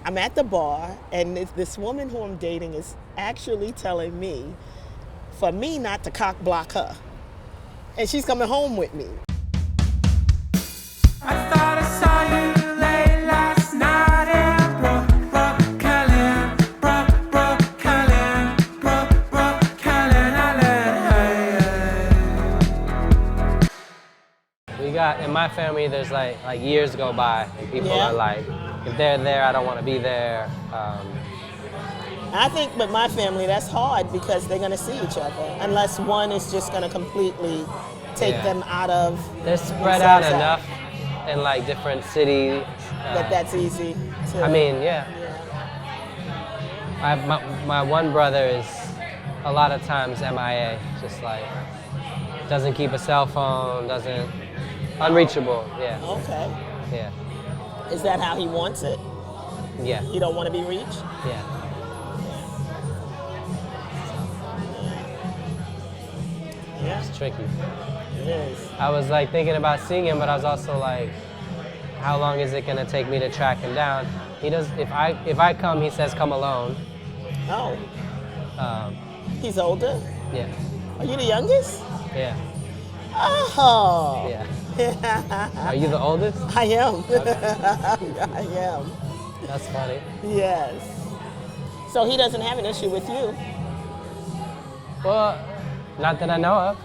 I'm at the bar, and this woman who I'm dating is actually telling me for me not to cock block her. And she's coming home with me. I thought I saw you late last night in Brooklyn, We got, in my family, there's like years go by, and people Yeah. are like, if they're there, I don't want to be there. I think with my family, that's hard because they're going to see each other unless one is just going to completely take Yeah. them out of. They're spread out themselves enough in like different cities. that's easy to. I mean, yeah. My one brother is a lot of times MIA, just like doesn't keep a cell phone, doesn't, unreachable, yeah, Okay. yeah, Is that how he wants it? yeah, You don't want to be reached? yeah. Yeah, It's tricky. it is. I was like thinking about seeing him, but I was also like, how long is it gonna take me to track him down? He does. If I come, he says come alone. Oh, Um, he's older? yeah, Are you the youngest? yeah, Oh. yeah. Are you the oldest? I am. I am. That's funny. Yes. So he doesn't have an issue with you? Well, not that I know of.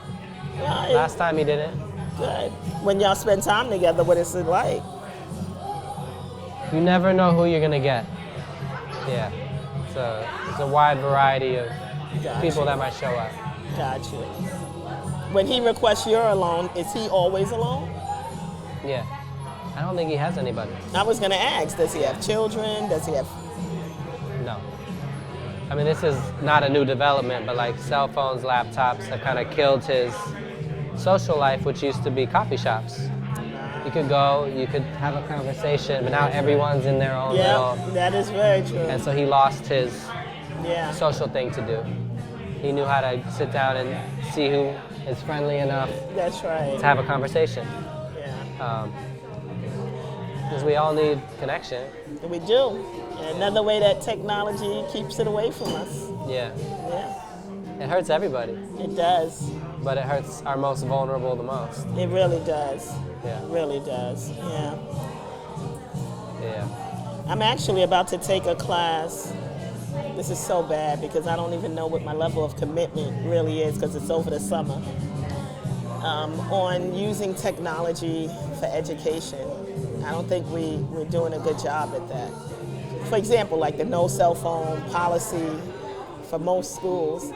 Right. Last time he didn't. Good. When y'all spend time together, what is it like? You never know who you're gonna get. Yeah. It's a wide variety of Gotcha. people that might show up. Gotcha. When he requests you're alone, is he always alone? Yeah. I don't think he has anybody. I was gonna ask, does he have children? Does he have? No. I mean, this is not a new development, but like cell phones, laptops have kind of killed his social life, which used to be coffee shops. You could go, you could have a conversation, but now everyone's in their own Yeah, little. that is very true. And so he lost his Yeah. social thing to do. He knew how to sit down and see who is friendly enough That's right. to have a conversation. Yeah. Because we all need connection. We do. Another way that technology keeps it away from us. Yeah. Yeah. It hurts everybody, It does. but it hurts our most vulnerable the most. It really does. Yeah. It really does. Yeah. Yeah. I'm actually about to take a class. This is so bad because I don't even know what my level of commitment really is because it's over the summer. On using technology for education. I don't think we're doing a good job at that. For example, like the no cell phone policy for most schools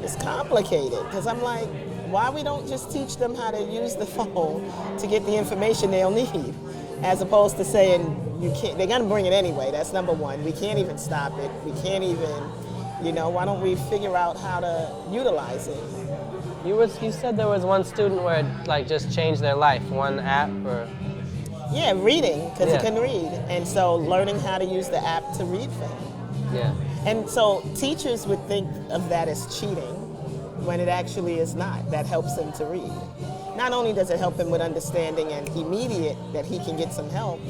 is complicated because I'm like, why we don't just teach them how to use the phone to get the information they'll need, as opposed to saying you can't. They're gonna bring it anyway. That's number one. We can't even stop it. We can't even, why don't we figure out how to utilize it? You said there was one student where it like just changed their life, one app or. Yeah, reading, because Yeah. he can read. And so learning how to use the app to read for him. Yeah. And so teachers would think of that as cheating when it actually is not. That helps him to read. Not only does it help him with understanding and immediate that he can get some help,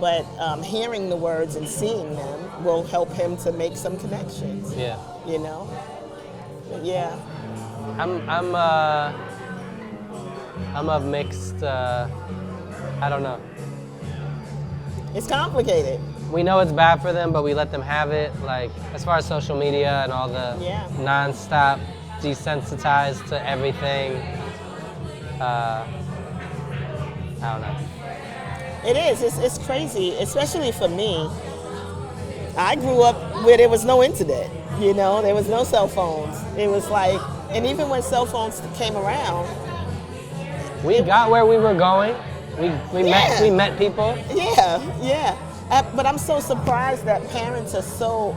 but hearing the words and seeing them will help him to make some connections. Yeah. But yeah. I'm of mixed. I don't know. It's complicated. We know it's bad for them, but we let them have it. Like as far as social media and all the Yeah. nonstop desensitized to everything. I don't know. It is. It's crazy, especially for me. I grew up where there was no internet. There was no cell phones. It was like, and even when cell phones came around, We got where we were going. Yeah. We met people. yeah. But I'm so surprised that parents are so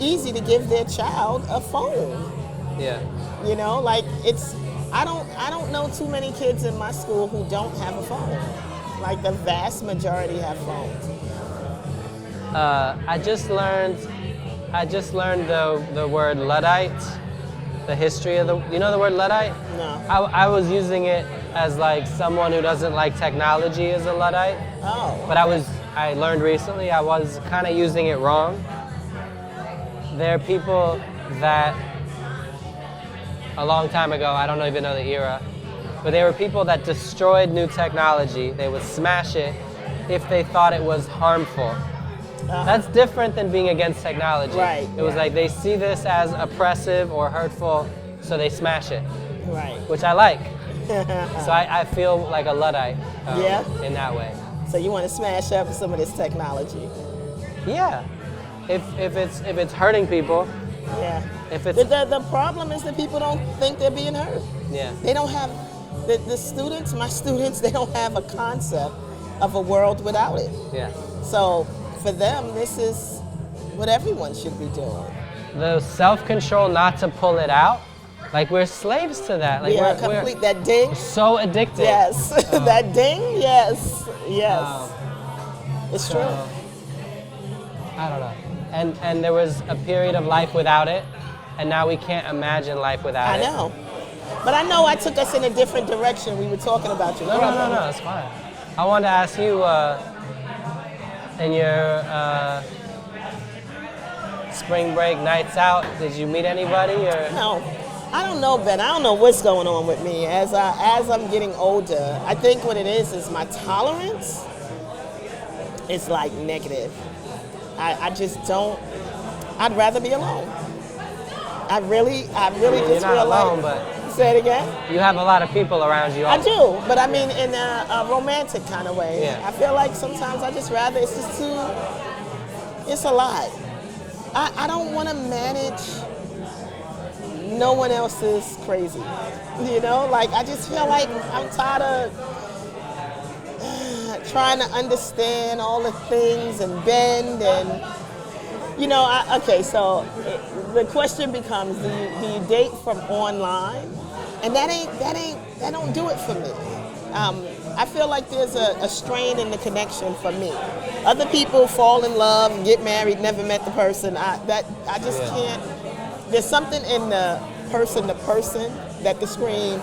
easy to give their child a phone. Yeah. Like I don't know too many kids in my school who don't have a phone. Like the vast majority have phones. I just learned the word Luddite, the history of you know the word Luddite? No. I was using it as like someone who doesn't like technology is a Luddite. Oh. But I was I learned recently I was kind of using it wrong. There are people that a long time ago, I don't even know the era, but there were people that destroyed new technology. They would smash it if they thought it was harmful. That's different than being against technology. Right. It was like they see this as oppressive or hurtful, so they smash it, Right. which I like. So I feel like a Luddite Yeah? in that way. So you want to smash up some of this technology? Yeah. If it's hurting people, Yeah. if it's The problem is that people don't think they're being hurt. yeah. They don't have, the students, my students, they don't have a concept of a world without it. Yeah. So for them, this is what everyone should be doing. The self-control not to pull it out, like we're slaves to that. Like We are we're complete, that ding, so addicted. yes. That ding, yes, yes. It's So, true. I don't know. And there was a period of life without it, and now we can't imagine life without I it. know. But I know I took us in a different direction. We were talking about your No, brother. it's fine. I wanted to ask you, in your spring break nights out, did you meet anybody or? No, I don't know, Ben. I don't know what's going on with me as I'm getting older. I think what it is my tolerance is like negative. I just don't. I'd rather be alone. I really You're just not feel alone, like. but Say it again. you have a lot of people around you. I do, but I mean in a romantic kind of way. Yeah. I feel like sometimes I just rather, it's just too, it's a lot. I don't want to manage no one else's crazy. You know, like I just feel like I'm tired of trying to understand all the things and bend and, you know, okay, so the question becomes, do you date from online? And that don't do it for me. I feel like there's a strain in the connection for me. Other people fall in love, get married, never met the person. I just can't. There's something in the person to person that the screen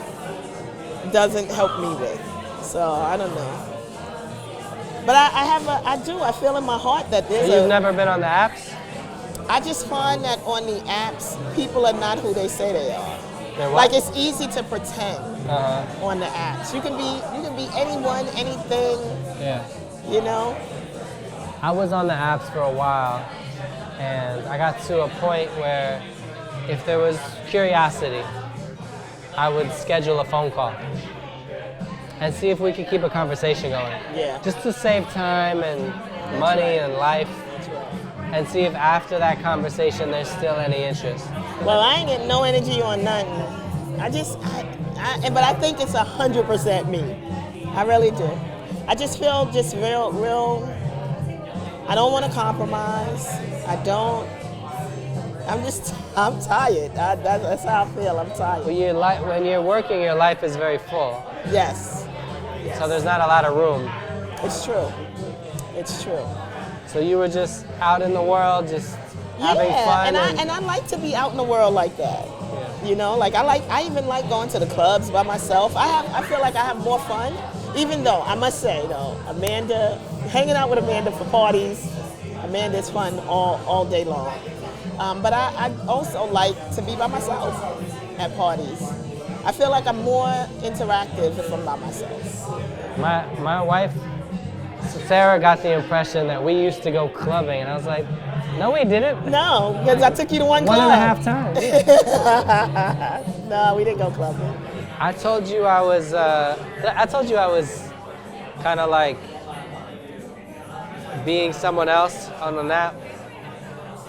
doesn't help me with. So I don't know. But I feel in my heart that there's You've never been on the apps? I just find that on the apps, people are not who they say they are. They're Like what? it's easy to pretend on the apps. You can be anyone, anything, Yeah. you know. I was on the apps for a while, and I got to a point where if there was curiosity, I would schedule a phone call and see if we could keep a conversation going. Yeah. Just to save time and money and life, and see if after that conversation there's still any interest. Well, I ain't getting no energy on nothing. But I think it's 100% me. I really do. I just feel just real. I don't want to compromise. I'm tired. That's how I feel. I'm tired. When you're working, your life is very full. Yes. So there's not a lot of room. It's true. It's true. So you were just out in the world, just having fun. and I like to be out in the world like that. You know, like I even like going to the clubs by myself. I feel like I have more fun, even though I must say though, hanging out with Amanda for parties, Amanda's fun all day long. But I also like to be by myself at parties. I feel like I'm more interactive if I'm by myself. My wife, Sarah, got the impression that we used to go clubbing, and I was like, no, we didn't. No, because I took you to one club. 1.5 times. Yeah. No, we didn't go clubbing. I told you I was kind of like being someone else on an app.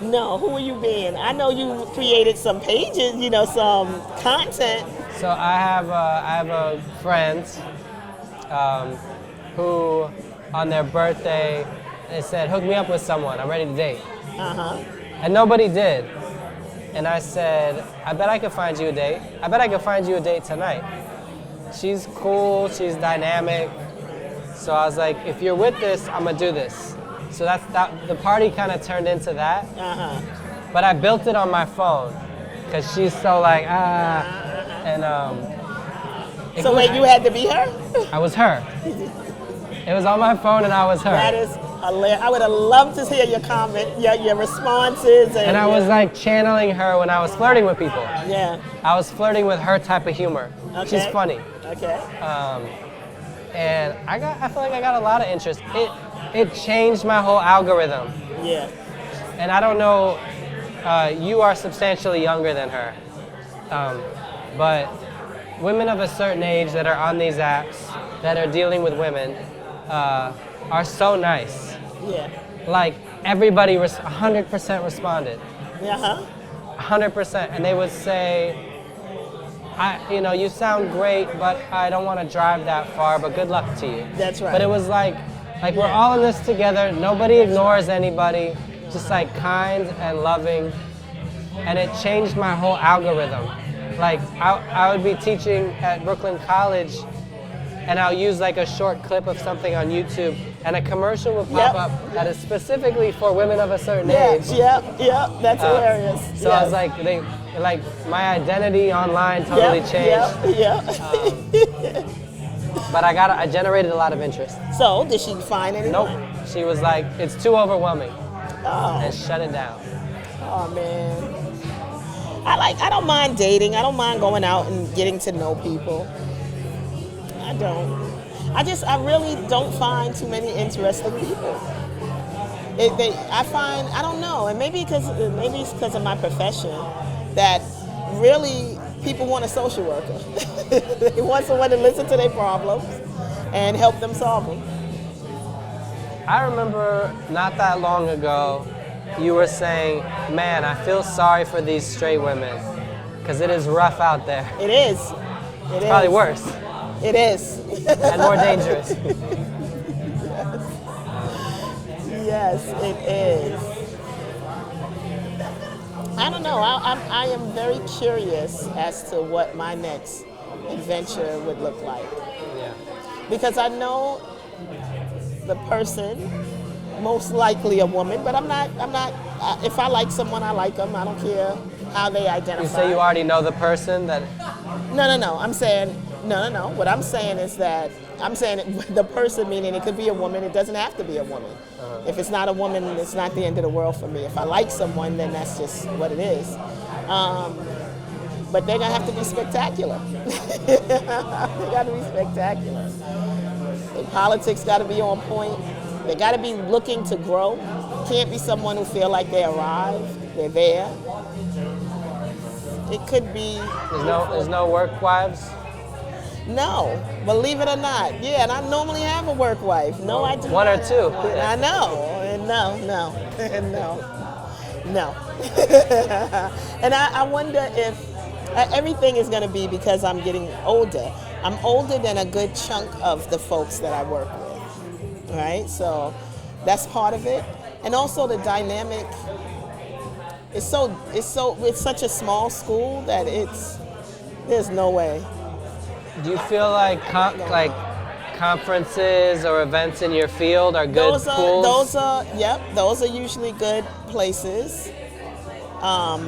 No, who are you being? I know you created some pages, you know, some content. So I have a friend who, on their birthday, they said, hook me up with someone, I'm ready to date. And nobody did. And I said, I bet I could find you a date. I bet I could find you a date tonight. She's cool, she's dynamic. So I was like, if you're with this, I'm gonna do this. So the party kind of turned into that. But I built it on my phone, because she's so like, and So wait, you had to be her? I was her. It was on my phone and I was her. That is I would have loved to hear your comment, your responses. And I was like channeling her when I was flirting with people. Yeah. I was flirting with her type of humor. Okay. She's funny. Okay. And I feel like I got a lot of interest. It changed my whole algorithm. Yeah. And I don't know, you are substantially younger than her. But women of a certain age that are on these apps, that are dealing with women, are so nice. Yeah. Like everybody 100% responded. Uh-huh. 100%. And they would say, you sound great, but I don't want to drive that far, but good luck to you. That's right. But it was like we're all in this together. Nobody ignores anybody. Just like kind and loving. And it changed my whole algorithm. Like I would be teaching at Brooklyn College, and I'll use like a short clip of something on YouTube, and a commercial will pop up that is specifically for women of a certain age. Yeah, that's hilarious. So I was like, my identity online totally changed. Yeah. But I generated a lot of interest. So did she find anyone? Nope. She was like, it's too overwhelming, and shut it down. Oh man. I don't mind dating. I don't mind going out and getting to know people. I don't. I really don't find too many interesting people. I don't know, and maybe it's because of my profession, that really people want a social worker. They want someone to listen to their problems and help them solve them. I remember not that long ago, you were saying, man, I feel sorry for these straight women, because it is rough out there. It is. It's probably worse. It is. And more dangerous. Yes, it is. I don't know. I am very curious as to what my next adventure would look like. Yeah. Because I know the person, most likely a woman, but I'm not, if I like someone, I like them. I don't care how they identify. You say you already know the person that... No. I'm saying, no. What I'm saying is that, the person, meaning it could be a woman, it doesn't have to be a woman. Uh-huh. If it's not a woman, it's not the end of the world for me. If I like someone, then that's just what it is. But they're gonna have to be spectacular. They gotta be spectacular. The politics gotta be on point. They gotta be looking to grow. Can't be someone who feel like they arrived, they're there. It could be... There's no work wives? No, believe it or not. Yeah, and I normally have a work wife. No, I do One not. or two. I know. No. And I wonder if everything is going to be because I'm getting older. I'm older than a good chunk of the folks that I work with, right? So that's part of it. And also the dynamic, it's such a small school that there's no way. Do you feel like conferences or events in your field are good pools? Those are usually good places. I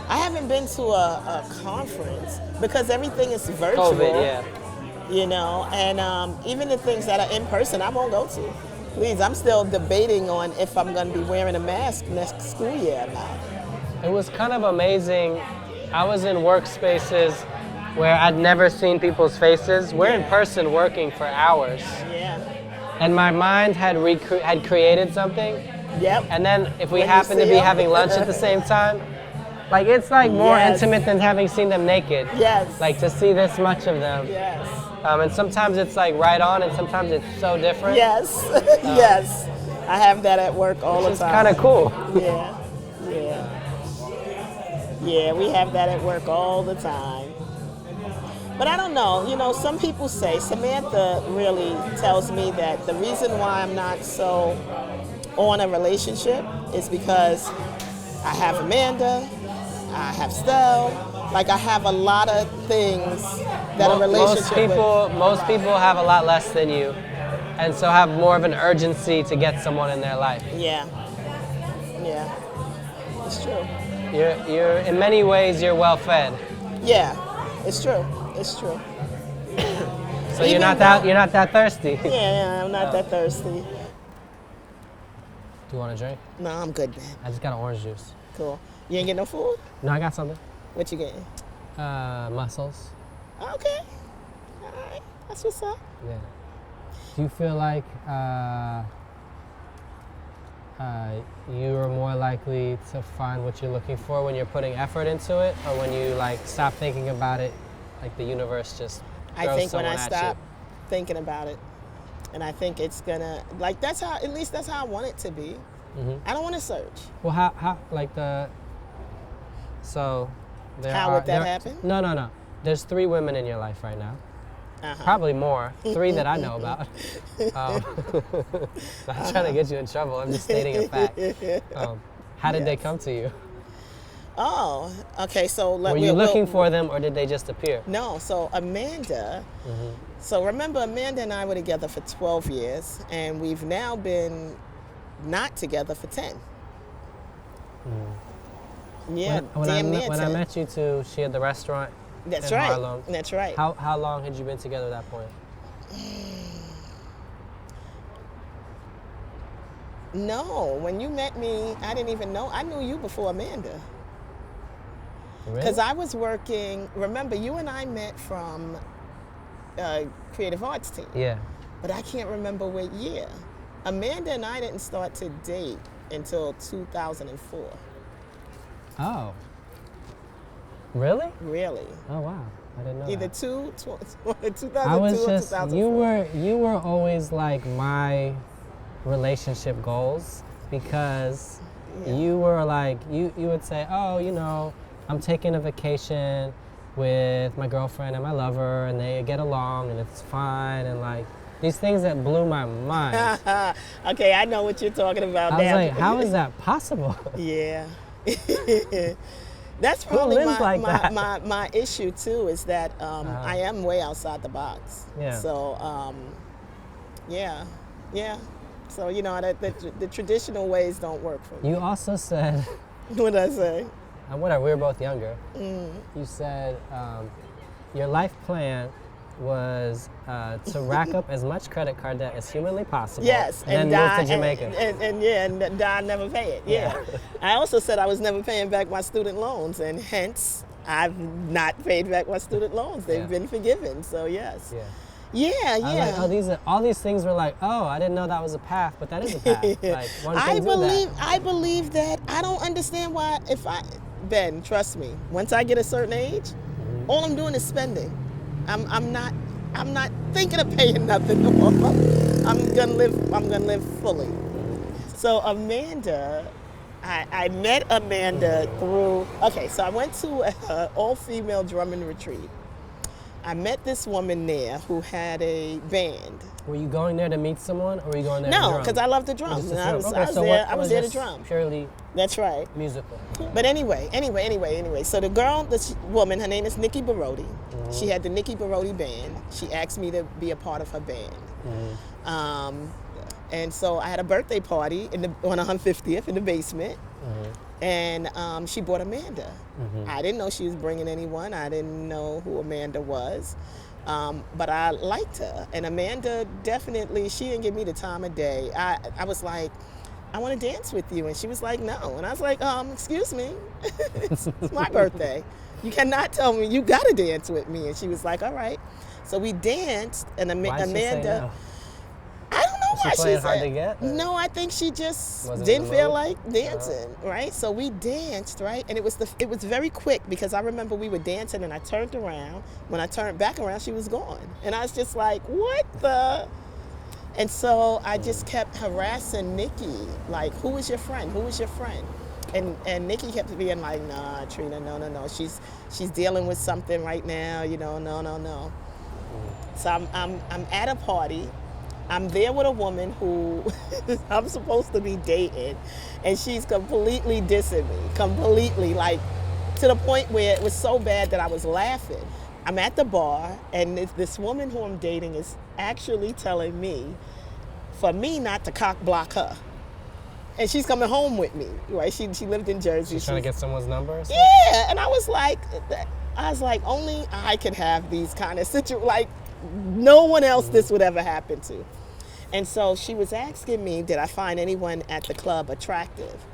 haven't been to a conference because everything is virtual. COVID, yeah. And even the things that are in person, I won't go to. Please, I'm still debating on if I'm going to be wearing a mask next school year or not. It was kind of amazing. I was in workspaces where I'd never seen people's faces. We're in person working for hours. Yeah. And my mind had created something. Yep. And then if we happen to be having lunch at the same time, it's more intimate than having seen them naked. Yes. Like to see this much of them. Yes. And sometimes it's right on, and sometimes it's so different. Yes. Yes. I have that at work all the time. It's kind of cool. Yeah, we have that at work all the time. But I don't know, some people say, Samantha really tells me that the reason why I'm not so on a relationship is because I have Amanda, I have Stella, I have a lot of things that a relationship Most people have a lot less than you, and so have more of an urgency to get someone in their life. Yeah, it's true. You're in many ways, you're well fed. Yeah, it's true. So you're not that thirsty. Yeah, I'm not that thirsty. Do you want a drink? No, I'm good, man. I just got an orange juice. Cool. You ain't get no food? No, I got something. What you getting? Mussels. Okay. All right. That's what's up. Yeah. Do you feel like you are more likely to find what you're looking for when you're putting effort into it, or when you like stop thinking about it, like the universe just throws I think when someone I at stop you? thinking about it, and I think it's gonna, like, that's how, at least that's how I want it to be. I don't want to search. Well, how like so there How are, would that there- happen? No. There's 3 women in your life right now. Uh-huh. Probably more. 3 that I know about. Not trying to get you in trouble. I'm just stating a fact. How did they come to you? Oh, okay. So Were you looking for them, or did they just appear? No. So Amanda. So remember, Amanda and I were together for 12 years, and we've now been not together for 10. Yeah, When damn near I 10. met you two, she had the restaurant. That's in right. Harlem. That's right. How long had you been together at that point? No, when you met me, I didn't even know. I knew you before Amanda. Really? Because I was working, remember, you and I met from creative arts team. Yeah. But I can't remember what year. Amanda and I didn't start to date until 2004. Oh. Really? Really. Oh wow. I didn't know Either that. 2002 I was or just 2004. you were always like my relationship goals, because you were like you would say, oh, you know, I'm taking a vacation with my girlfriend and my lover, and they get along and it's fine, and like these things that blew my mind. Okay, I know what you're talking about I was now. like, how is that possible? Yeah. That's probably lives like that? my issue too, is that I am way outside the box. Yeah. So, yeah. So, you know, the traditional ways don't work for me. You also said, What did I say? whatever, we were both younger. You said your life plan was to rack up as much credit card debt as humanly possible. Yes, and then move to Jamaica. And die never pay it. Yeah. I also said I was never paying back my student loans, and hence I've not paid back my student loans. They've been forgiven. So yes. Yeah. I was like, all these things were like, oh, I didn't know that was a path, but that is a path. Like, one can do that. I believe that. I don't understand why. Ben, trust me. Once I get a certain age, all I'm doing is spending. I'm not thinking of paying nothing no more. I'm gonna live fully. So Amanda, I met Amanda through. Okay, so I went to an all-female drumming retreat. I met this woman there who had a band. Were you going there to meet someone, or were you going there to No, drum? because I love to drum. Just And to I drum. was, Okay, I was so there. what I was was there to just drum. Purely That's right. musical. But anyway. So the girl, this woman, her name is Nikki Barodi. She had the Nikki Barodi band. She asked me to be a part of her band. And so I had a birthday party on her 50th in the basement. And she brought Amanda. I didn't know she was bringing anyone. I didn't know who Amanda was. But I liked her. And Amanda definitely, she didn't give me the time of day. I was like, I want to dance with you. And she was like, no. And I was like, excuse me, it's my birthday. You cannot tell me you got to dance with me. And she was like, all right. So we danced, and Why'd she say Amanda, no? I don't know why she she playing said. hard to get, or? No, I think she just Wasn't didn't in the feel mood? like dancing, right? So we danced, right? And it was very quick, because I remember we were dancing, and I turned around. When I turned back around, she was gone, and I was just like, what the? And so I just kept harassing Nikki, like, who is your friend? Who is your friend? And Nikki kept being like, nah, Trena, no. She's dealing with something right now, you know, no. So I'm at a party. I'm there with a woman who I'm supposed to be dating, and she's completely dissing me, completely, like, to the point where it was so bad that I was laughing. I'm at the bar, and this woman who I'm dating is actually telling me for me not to cock block her. And she's coming home with me, right? She lived in Jersey. She's trying to get someone's number or something? Yeah, and I was like, only I could have these kind of situations. Like, no one else this would ever happen to. And so she was asking me, did I find anyone at the club attractive?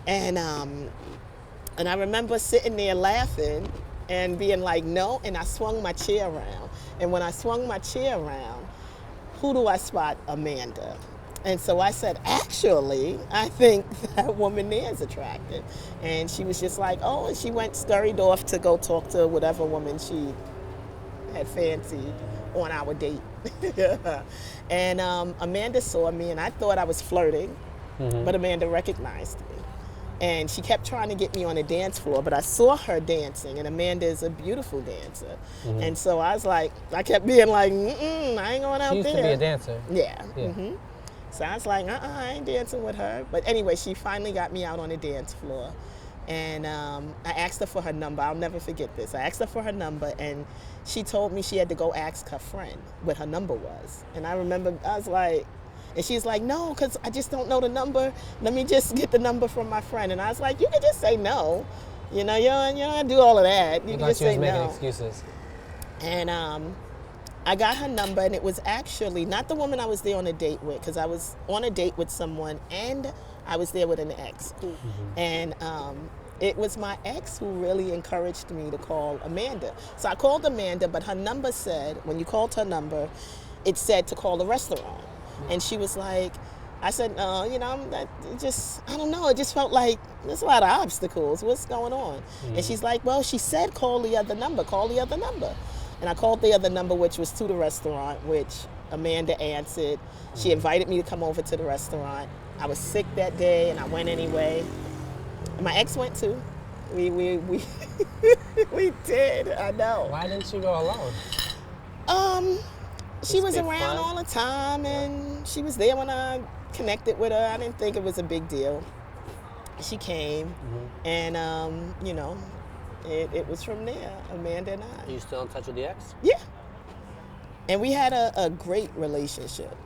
And I remember sitting there laughing and being like, no, and I swung my chair around. And when I swung my chair around, who do I spot? Amanda. And so I said, actually, I think that woman there is attractive. And she was just like, oh, and she scurried off to go talk to whatever woman she had fancied on our date. And Amanda saw me, and I thought I was flirting, but Amanda recognized me. And she kept trying to get me on the dance floor, but I saw her dancing, and Amanda is a beautiful dancer. And so I was like, I kept being like, I ain't going out there. She used to be a dancer. Yeah. So I was like, I ain't dancing with her. But anyway, she finally got me out on the dance floor. And I asked her for her number. I'll never forget this. I asked her for her number, and she told me she had to go ask her friend what her number was. And I remember, I was like, and she's like, no, because I just don't know the number. Let me just get the number from my friend. And I was like, you can just say no. You know, you don't do all of that. You can just say no. She was making excuses. And I got her number, and it was actually not the woman I was there on a date with, because I was on a date with someone, and I was there with an ex. And it was my ex who really encouraged me to call Amanda. So I called Amanda, but her number said, when you called her number, it said to call the restaurant. And she was like, I said, no, you know, I don't know. It just felt like there's a lot of obstacles. What's going on? And she's like, well, she said call the other number. And I called the other number, which was to the restaurant, which Amanda answered. She invited me to come over to the restaurant. I was sick that day, and I went anyway. And my ex went too. We we did. I know. Why didn't you go alone? She was around all the time, and she was there when I connected with her. I didn't think it was a big deal. She came, and you know, it was from there, Amanda and I. Are you still in touch with the ex? Yeah. And we had a great relationship.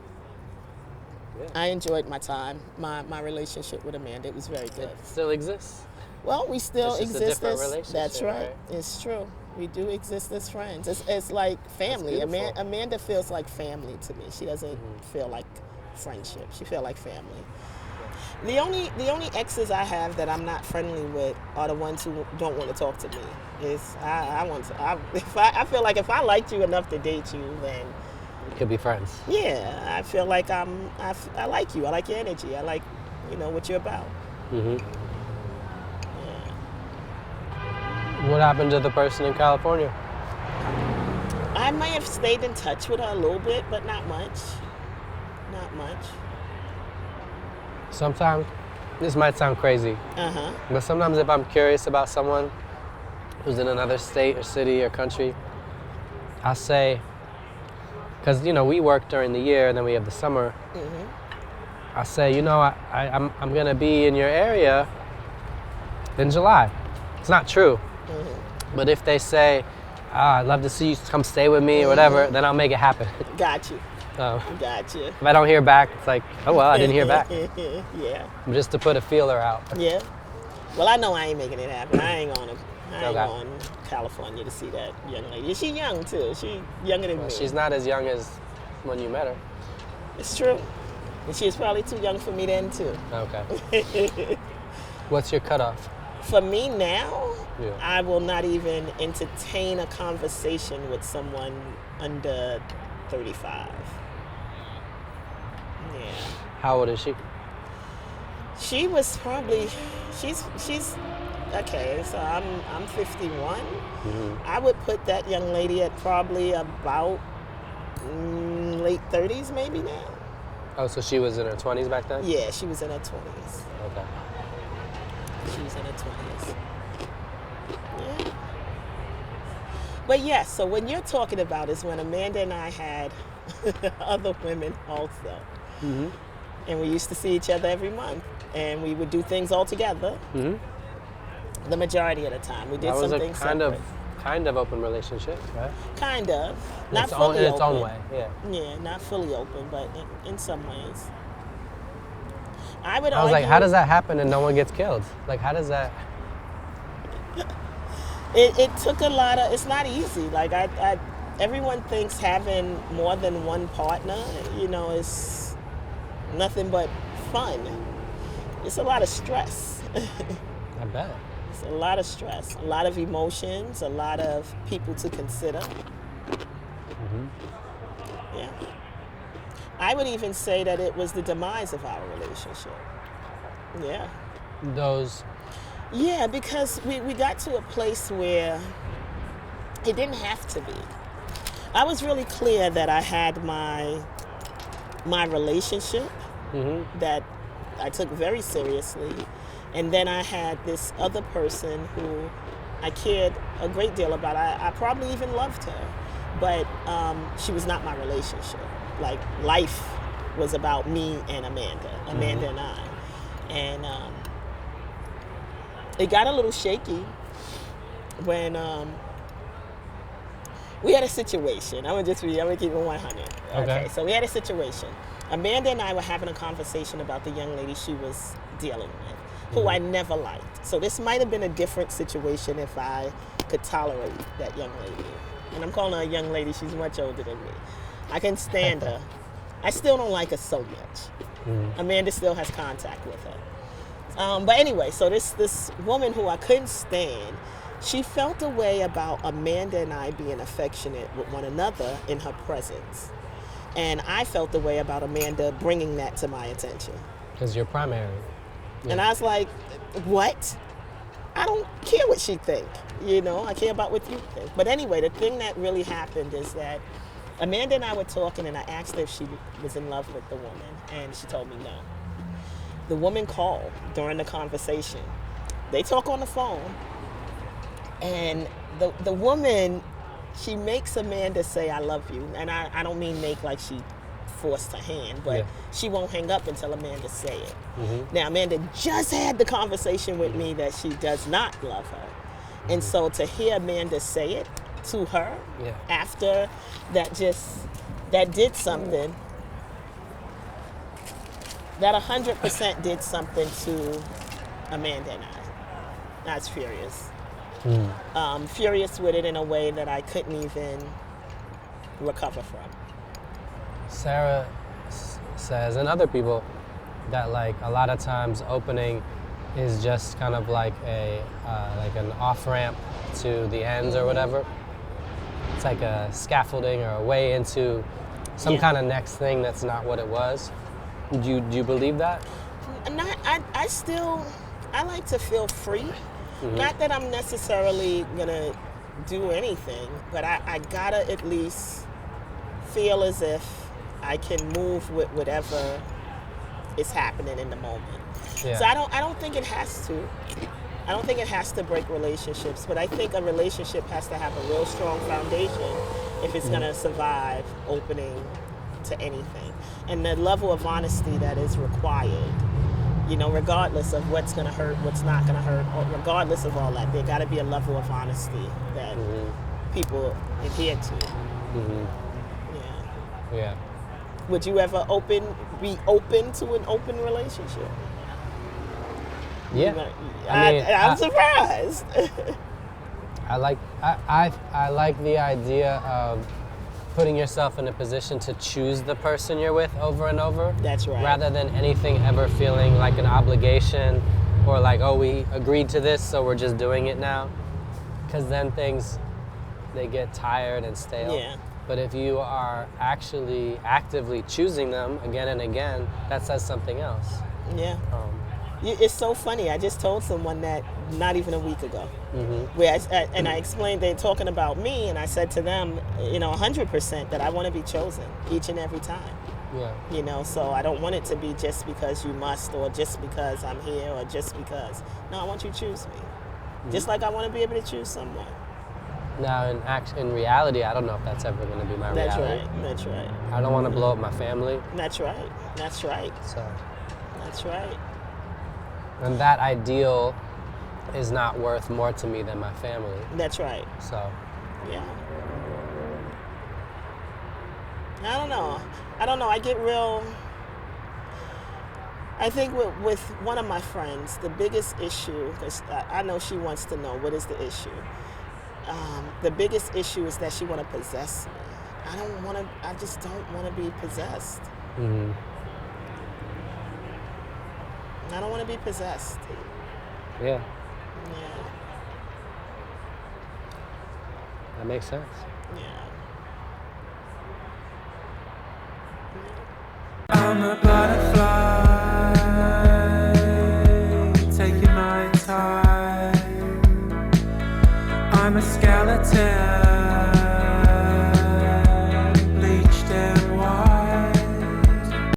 Yeah. I enjoyed my time, my relationship with Amanda. It was very good. It still exists? Well, we still it's just exist a different as, relationship, that's right. It's true. We do exist as friends. It's like family. Amanda feels like family to me. She doesn't feel like friendship. She feels like family. The only exes I have that I'm not friendly with are the ones who don't want to talk to me. I feel like if I liked you enough to date you, then you could be friends. Yeah, I feel like I like you. I like your energy. I like, you know, what you're about. What happened to the person in California? I might have stayed in touch with her a little bit, but not much. Not much. Sometimes, this might sound crazy, but sometimes if I'm curious about someone who's in another state or city or country, I'll say, because, you know, we work during the year and then we have the summer. I'll say, you know, I'm going to be in your area in July. It's not true. But if they say, I'd love to see you come stay with me or whatever, then I'll make it happen. Got you. Got you. If I don't hear back, it's like, oh well, I didn't hear back. Yeah. Just to put a feeler out. Yeah. Well, I know I ain't making it happen. I ain't going to California to see that young lady. She's young too. She's younger than me. She's not as young as when you met her. It's true. And she's probably too young for me then too. Okay. What's your cutoff? For me now, I will not even entertain a conversation with someone under 35. Yeah. How old is she? She was probably, she's okay, so I'm 51. I would put that young lady at probably about late 30s maybe now. Oh, so she was in her 20s back then? Yeah, she was in her 20s. Okay. She was in her 20s. Yeah. But yes, so when you're talking about is when Amanda and I had other women also. And we used to see each other every month. And we would do things all together. The majority of the time. We did some things separate. That was a kind of open relationship, right? Kind of. Not fully open. In its own way, yeah. Yeah, not fully open, but in some ways. I was like, how does that happen and no one gets killed? Like, how does that? It took a lot of, it's not easy. Like, everyone thinks having more than one partner, is nothing but fun. It's a lot of stress. I bet. It's a lot of stress, a lot of emotions, a lot of people to consider. Yeah. I would even say that it was the demise of our relationship. Yeah. Yeah, because we got to a place where it didn't have to be. I was really clear that I had my relationship that I took very seriously, and then I had this other person who I cared a great deal about. I probably even loved her, but she was not my relationship. Like, life was about me and Amanda and I. And it got a little shaky when we had a situation. I'm gonna keep it 100. Okay, so we had a situation. Amanda and I were having a conversation about the young lady she was dealing with, who I never liked. So this might have been a different situation if I could tolerate that young lady. And I'm calling her a young lady, she's much older than me. I can stand her. I still don't like her so much. Amanda still has contact with her. But anyway, so this woman who I couldn't stand, she felt a way about Amanda and I being affectionate with one another in her presence. And I felt the way about Amanda bringing that to my attention. Because you're primary. Yeah. And I was like, what? I don't care what she think. I care about what you think. But anyway, the thing that really happened is that Amanda and I were talking, and I asked her if she was in love with the woman, and she told me no. The woman called during the conversation. They talk on the phone, and the woman, she makes Amanda say, I love you. And I don't mean make like she forced her hand, but she won't hang up until Amanda say it. Now, Amanda just had the conversation with me that she does not love her. And so to hear Amanda say it to her after that did something. That 100% did something to Amanda and I. I was furious. Furious with it in a way that I couldn't even recover from. Sarah says, and other people, that like a lot of times opening is just kind of like like an off-ramp to the ends or whatever. It's like a scaffolding or a way into some kind of next thing that's not what it was. Do you believe that? I like to feel free. Not that I'm necessarily gonna do anything, but I gotta at least feel as if I can move with whatever is happening in the moment. Yeah. So I don't think it has to. I don't think it has to break relationships, but I think a relationship has to have a real strong foundation if it's gonna survive opening to anything. And the level of honesty that is required, regardless of what's gonna hurt, what's not gonna hurt, or regardless of all that, there gotta be a level of honesty that people adhere to. Yeah. Would you ever be open to an open relationship? Yeah. I'm surprised. I like the idea of putting yourself in a position to choose the person you're with over and over. That's right. Rather than anything ever feeling like an obligation or like, oh, we agreed to this, so we're just doing it now. Because then they get tired and stale. Yeah. But if you are actually actively choosing them again and again, that says something else. Yeah. It's so funny. I just told someone that not even a week ago. Where I explained, they're talking about me, and I said to them, 100% that I want to be chosen each and every time. Yeah. So I don't want it to be just because you must, or just because I'm here, or just because. No, I want you to choose me. Just like I want to be able to choose someone. Now, in reality, I don't know if that's ever going to be my reality. That's right. I don't want to blow up my family. That's right. So. That's right. And that ideal is not worth more to me than my family. That's right. So. Yeah. I don't know. I get real. I think with one of my friends, the biggest issue, because I know she wants to know what is the issue. The biggest issue is that she want to possess me. I just don't want to be possessed. Mm-hmm. I don't want to be possessed. Yeah, Yeah, that makes sense. yeah. I'm a butterfly, taking my time. I'm a skeleton,